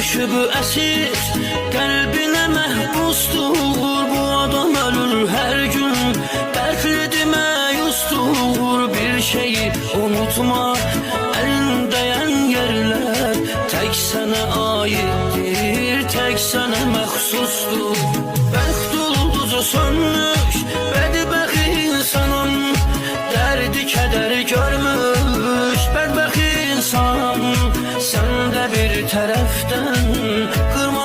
Aşığı əsir qəlbinə məhbusdur. Bu adam ölür hər gün, dərdlidir, məyusdur. Bir şeyi unutma, əlindəyən yerlər tək sənə aiddir, tək sənə məxsusdur. Bəxt ulduzu sönmüş, bədbəxt insanım, dərdi kədəri görmüş bədbəxt insan. Sən də bir tərəfdən qırmızı